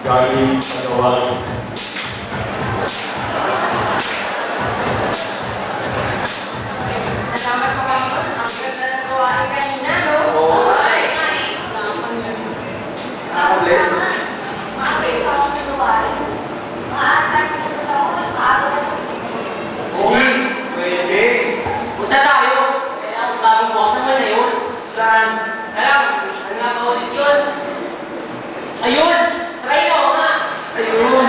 galing pagawal. Salamat po kami. Ang ganda ng gawain kanina, no? Oo. Ay! Ako, bless. Makakita ko sa gawain. Maaatak ko sa ako. Nagpaato na sa Sige, pwede. Punta tayo. Kaya ang bagong boss naman na yun. Saan? Alam, saan nga ba ulit yun? Ayun! Try ko nga! Ayun.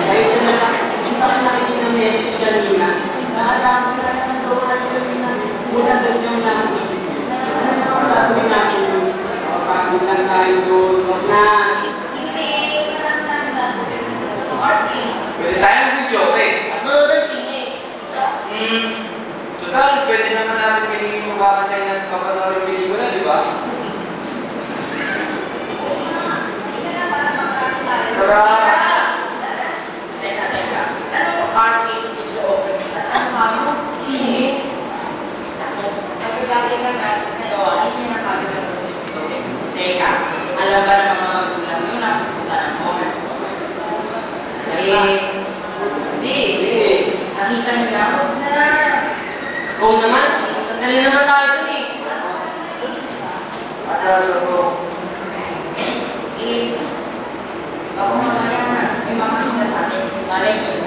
Ayun na lang. Yung pa rin nakinig ng message kanina. Nakatama sila ng doon kanina. Muna doon yung nakakisip. Ano na ang gagawin natin doon? Kapagod lang tayo doon. Huwag na. Hindi. Kanang gagawin mo. Arty. Pwede tayo mag-video, eh. Ano doon sine? Total, pwede naman natin pinigin kung bakit tayo nagpapanood yung pelikula, di ba? Tara! Teka. Ano arcade video open? Ano? Sine? Nagagawin ka natin na doon. Hindi na nakagawin ko sa ito. Teka, alam ba ng mga magulang yun na pupunta ng moment? Hindi. Nakita niyo na ako na. Go naman. Sandali naman tayo dun eh. Akala ko. Ako mamaya na. May mga kita sa akin. Malay ko.